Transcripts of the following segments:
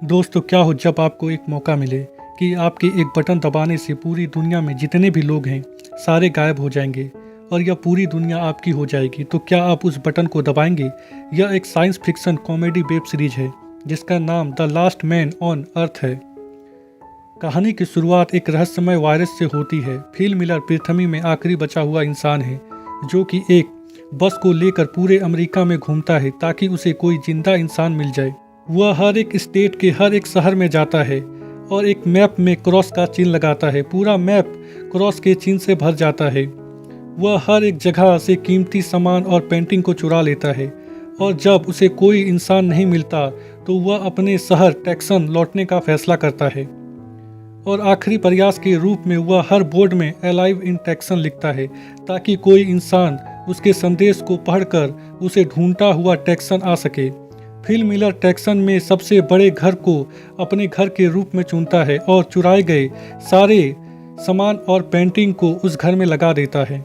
दोस्तों, क्या हो जब आपको एक मौका मिले कि आपके एक बटन दबाने से पूरी दुनिया में जितने भी लोग हैं सारे गायब हो जाएंगे और यह पूरी दुनिया आपकी हो जाएगी, तो क्या आप उस बटन को दबाएंगे? यह एक science fiction comedy web series है जिसका नाम the last man on earth है। कहानी की शुरुआत एक रहस्यमय वायरस से होती है। फिल मिलर पृथ्वी में आखिरी बचा हुआ इंसान है जो कि एक बस को लेकर पूरे अमेरिका में घूमता है ताकि उसे कोई जिंदा इंसान मिल जाए। वह हर एक स्टेट के हर एक शहर में जाता है और एक मैप में क्रॉस का चिन्ह लगाता है। पूरा मैप क्रॉस के चिन्ह से भर जाता है। वह हर एक जगह से कीमती सामान और पेंटिंग को चुरा लेता है और जब उसे कोई इंसान नहीं मिलता तो वह अपने शहर टेक्सन लौटने का फैसला करता है और आखिरी प्रयास के रूप में वह हर बोर्ड में अलाइव इन टेक्सन लिखता है ताकि कोई इंसान उसके संदेश को पढ़कर उसे ढूंढता हुआ टेक्सन आ सके। फिल मिलर टेक्सन में सबसे बड़े घर को अपने घर के रूप में चुनता है और चुराए गए सारे सामान और पेंटिंग को उस घर में लगा देता है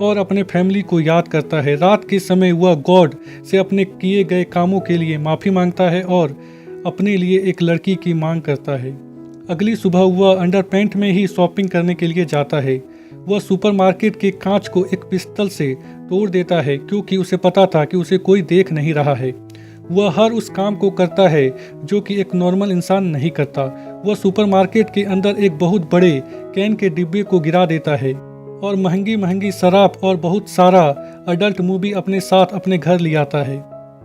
और अपने फैमिली को याद करता है। रात के समय वह गॉड से अपने किए गए कामों के लिए माफ़ी मांगता है और अपने लिए एक लड़की की मांग करता है। अगली सुबह वह अंडरपैंट में ही शॉपिंग करने के लिए जाता है। वह सुपरमार्केट के कांच को एक पिस्तल से तोड़ देता है क्योंकि उसे पता था कि उसे कोई देख नहीं रहा है। वह हर उस काम को करता है जो कि एक नॉर्मल इंसान नहीं करता। वह सुपरमार्केट के अंदर एक बहुत बड़े कैन के डिब्बे को गिरा देता है और महंगी महंगी शराब और बहुत सारा अडल्ट मूवी अपने साथ अपने घर ले आता है।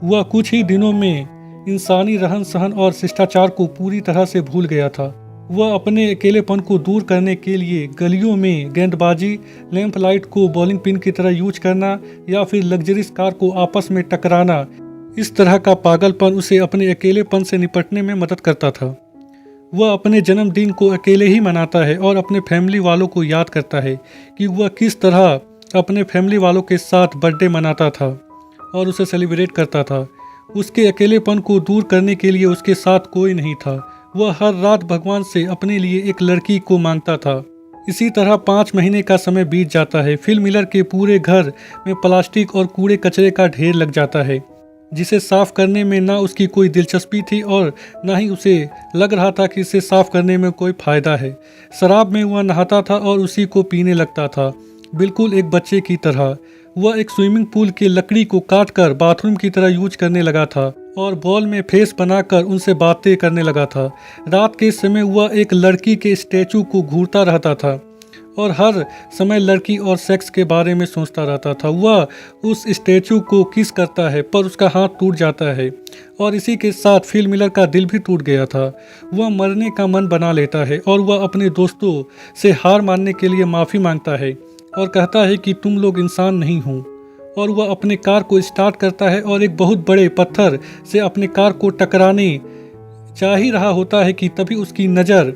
वह कुछ ही दिनों में इंसानी रहन सहन और शिष्टाचार को पूरी तरह से भूल गया था। वह अपने अकेलेपन को दूर करने के लिए गलियों में गेंदबाजी, लैंप लाइट को बॉलिंग पिन की तरह यूज करना या फिर लग्जरीज कार को आपस में टकराना, इस तरह का पागलपन उसे अपने अकेलेपन से निपटने में मदद करता था। वह अपने जन्मदिन को अकेले ही मनाता है और अपने फैमिली वालों को याद करता है कि वह किस तरह अपने फैमिली वालों के साथ बर्थडे मनाता था और उसे सेलिब्रेट करता था। उसके अकेलेपन को दूर करने के लिए उसके साथ कोई नहीं था। वह हर रात भगवान से अपने लिए एक लड़की को मांगता था। इसी तरह 5 महीने का समय बीत जाता है। फिल मिलर के पूरे घर में प्लास्टिक और कूड़े कचरे का ढेर लग जाता है जिसे साफ करने में ना उसकी कोई दिलचस्पी थी और ना ही उसे लग रहा था कि इसे साफ करने में कोई फायदा है। शराब में वह नहाता था और उसी को पीने लगता था, बिल्कुल एक बच्चे की तरह। वह एक स्विमिंग पूल की लकड़ी को काटकर बाथरूम की तरह यूज करने लगा था और बॉल में फेस बनाकर उनसे बातें करने लगा था। रात के समय वह एक लड़की के स्टैचू को घूरता रहता था और हर समय लड़की और सेक्स के बारे में सोचता रहता था। वह उस स्टैचू को किस करता है पर उसका हाथ टूट जाता है और इसी के साथ फिल मिलर का दिल भी टूट गया था। वह मरने का मन बना लेता है और वह अपने दोस्तों से हार मानने के लिए माफ़ी मांगता है और कहता है कि तुम लोग इंसान नहीं हो। और वह अपने कार को स्टार्ट करता है और एक बहुत बड़े पत्थर से अपने कार को टकराने जा ही रहा होता है कि तभी उसकी नज़र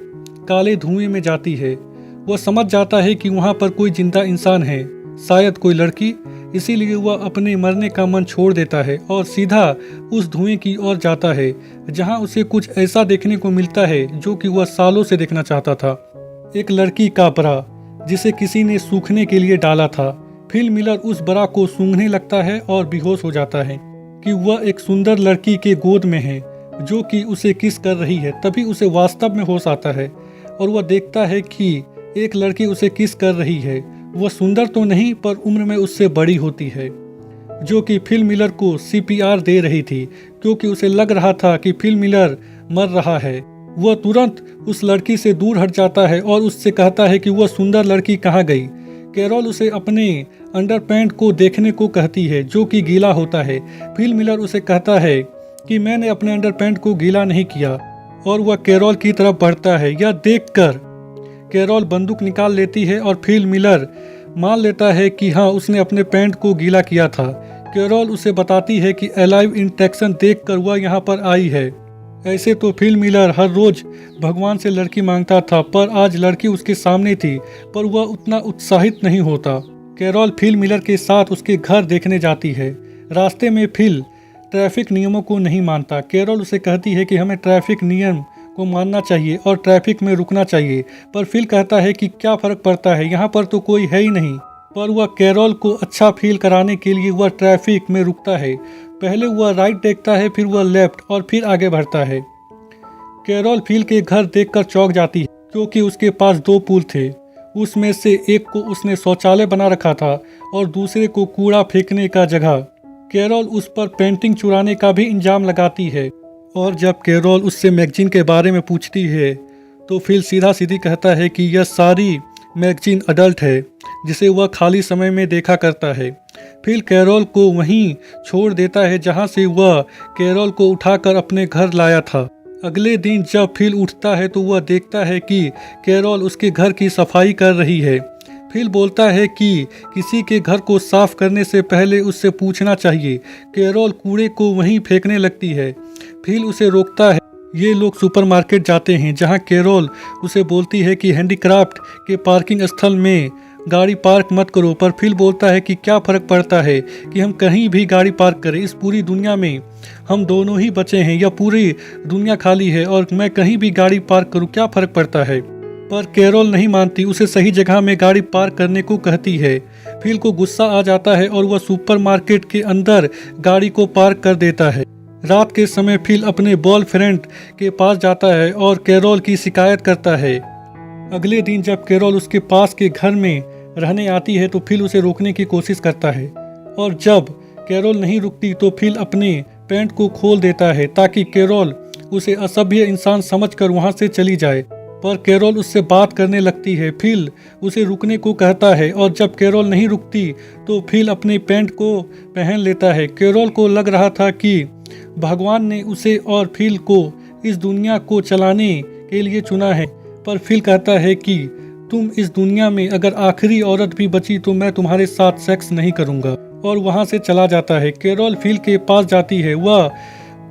काले धुएं में जाती है। वह समझ जाता है कि वहाँ पर कोई जिंदा इंसान है, शायद कोई लड़की। इसीलिए वह अपने मरने का मन छोड़ देता है और सीधा उस धुएं की ओर जाता है जहाँ उसे कुछ ऐसा देखने को मिलता है जो कि वह सालों से देखना चाहता था। एक लड़की का बरा जिसे किसी ने सूखने के लिए डाला था। फिल मिलर उस बरा को सूंघने लगता है और बेहोश हो जाता है कि वह एक सुंदर लड़की के गोद में है जो कि उसे किस कर रही है। तभी उसे वास्तव में होश आता है और वह देखता है कि एक लड़की उसे किस कर रही है। वह सुंदर तो नहीं पर उम्र में उससे बड़ी होती है जो कि फिल मिलर को CPR दे रही थी क्योंकि उसे लग रहा था कि फिल मिलर मर रहा है। वह तुरंत उस लड़की से दूर हट जाता है और उससे कहता है कि वह सुंदर लड़की कहाँ गई। कैरोल उसे अपने अंडरपैंट को देखने को कहती है जो कि गीला होता है। फिल मिलर उसे कहता है कि मैंने अपने अंडरपैंट को गीला नहीं किया और वह कैरोल की तरफ बढ़ता है। यह देखकर कैरोल बंदूक निकाल लेती है और फिल मिलर मान लेता है कि हाँ, उसने अपने पैंट को गीला किया था। कैरोल उसे बताती है कि अलाइव इन टेक्सन देखकर वह यहाँ पर आई है। ऐसे तो फिल मिलर हर रोज भगवान से लड़की मांगता था पर आज लड़की उसके सामने थी पर वह उतना उत्साहित नहीं होता। कैरोल फिल मिलर के साथ उसके घर देखने जाती है। रास्ते में फिल ट्रैफिक नियमों को नहीं मानता। कैरोल उसे कहती है कि हमें ट्रैफिक नियम को मानना चाहिए और ट्रैफिक में रुकना चाहिए पर फिल कहता है कि क्या फ़र्क पड़ता है, यहाँ पर तो कोई है ही नहीं। पर वह कैरोल को अच्छा फील कराने के लिए वह ट्रैफिक में रुकता है। पहले वह राइट देखता है, फिर वह लेफ्ट और फिर आगे बढ़ता है। कैरोल फिल के घर देखकर चौंक जाती है क्योंकि उसके पास दो पूल थे। उसमें से एक को उसने शौचालय बना रखा था और दूसरे को कूड़ा फेंकने का जगह। कैरोल उस पर पेंटिंग चुराने का भी इल्जाम लगाती है और जब कैरोल उससे मैगजीन के बारे में पूछती है तो फिल सीधा सीधी कहता है कि यह सारी मैगजीन अडल्ट है जिसे वह खाली समय में देखा करता है। फिल कैरोल को वहीं छोड़ देता है जहां से वह कैरोल को उठाकर अपने घर लाया था। अगले दिन जब फिल उठता है तो वह देखता है कि कैरोल उसके घर की सफाई कर रही है। फिल बोलता है कि किसी के घर को साफ करने से पहले उससे पूछना चाहिए। कैरोल कूड़े को वहीं फेंकने लगती है। फिल उसे रोकता है। ये लोग सुपरमार्केट जाते हैं जहां कैरोल उसे बोलती है कि हैंडीक्राफ्ट के पार्किंग स्थल में गाड़ी पार्क मत करो, पर फिल बोलता है कि क्या फ़र्क पड़ता है कि हम कहीं भी गाड़ी पार्क करें, इस पूरी दुनिया में हम दोनों ही बचे हैं, यह पूरी दुनिया खाली है और मैं कहीं भी गाड़ी पार्क करूं, क्या फ़र्क पड़ता है। पर कैरोल नहीं मानती, उसे सही जगह में गाड़ी पार्क करने को कहती है। फिल को गुस्सा आ जाता है और वह सुपरमार्केट के अंदर गाड़ी को पार्क कर देता है। रात के समय फिल अपने बॉयफ्रेंड के पास जाता है और कैरोल की शिकायत करता है। अगले दिन जब कैरोल उसके पास के घर में रहने आती है तो फिल उसे रोकने की कोशिश करता है और जब कैरोल नहीं रुकती तो फिल अपने पैंट को खोल देता है ताकि कैरोल उसे असभ्य इंसान समझकर वहां से चली जाए। पर कैरोल उससे बात करने लगती है। फिल उसे रुकने को कहता है और जब कैरोल नहीं रुकती तो फिल अपने पैंट को पहन लेता है। कैरोल को लग रहा था कि भगवान ने उसे और फिल को इस दुनिया को चलाने के लिए चुना है, पर फिल कहता है कि तुम इस दुनिया में अगर आखिरी औरत भी बची तो मैं तुम्हारे साथ सेक्स नहीं करूंगा, और वहां से चला जाता है। कैरोल फिल के पास जाती है। वह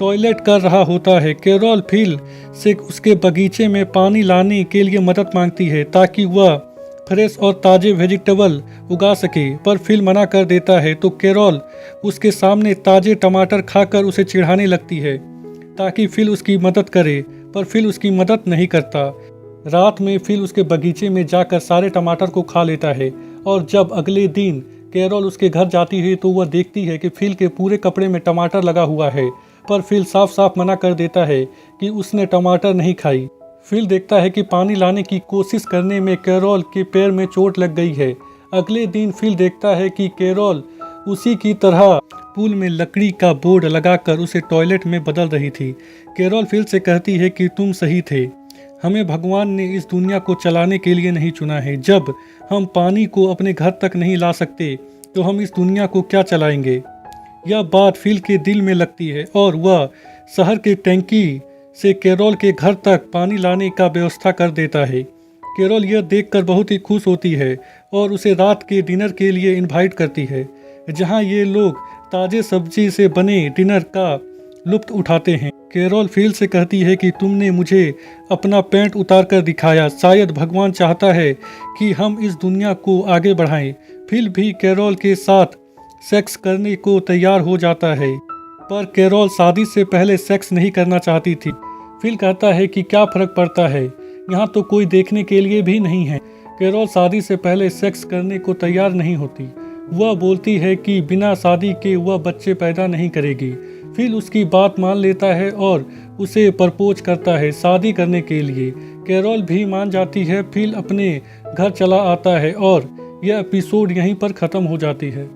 टॉयलेट कर रहा होता है। कैरोल फिल से उसके बगीचे में पानी लाने के लिए मदद मांगती है ताकि वह फ्रेश और ताजे वेजिटेबल उगा सके, पर फिल मना कर देता है तो कैरोल उसके सामने ताजे टमाटर खाकर उसे चिढ़ाने लगती है ताकि फिल उसकी मदद करे, पर फिल उसकी मदद नहीं करता। रात में फिल उसके बगीचे में जाकर सारे टमाटर को खा लेता है और जब अगले दिन कैरोल उसके घर जाती है तो वह देखती है कि फिल के पूरे कपड़े में टमाटर लगा हुआ है, पर फिल साफ साफ मना कर देता है कि उसने टमाटर नहीं खाई। फिल देखता है कि पानी लाने की कोशिश करने में कैरोल के पैर में चोट लग गई है। अगले दिन फिल देखता है कि कैरोल उसी की तरह पूल में लकड़ी का बोर्ड लगाकर उसे टॉयलेट में बदल रही थी। कैरोल फिल से कहती है कि तुम सही थे, हमें भगवान ने इस दुनिया को चलाने के लिए नहीं चुना है। जब हम पानी को अपने घर तक नहीं ला सकते तो हम इस दुनिया को क्या चलाएंगे। यह बात फिल के दिल में लगती है और वह शहर के टैंकी से कैरोल के घर तक पानी लाने का व्यवस्था कर देता है। कैरोल यह देखकर बहुत ही खुश होती है और उसे रात के डिनर के लिए इनवाइट करती है जहां ये लोग ताजे सब्जी से बने डिनर का लुत्फ उठाते हैं। कैरोल फिल से कहती है कि तुमने मुझे अपना पैंट उतार कर दिखाया, शायद भगवान चाहता है कि हम इस दुनिया को आगे बढ़ाएं। फिल भी कैरोल के साथ सेक्स करने को तैयार हो जाता है, पर कैरोल शादी से पहले सेक्स नहीं करना चाहती थी। फिल कहता है कि क्या फर्क पड़ता है, यहाँ तो कोई देखने के लिए भी नहीं है। कैरोल शादी से पहले सेक्स करने को तैयार नहीं होती। वह बोलती है कि बिना शादी के वह बच्चे पैदा नहीं करेगी। फिल उसकी बात मान लेता है और उसे प्रपोज करता है शादी करने के लिए। कैरोल भी मान जाती है। फिल अपने घर चला आता है और यह एपिसोड यहीं पर ख़त्म हो जाती है।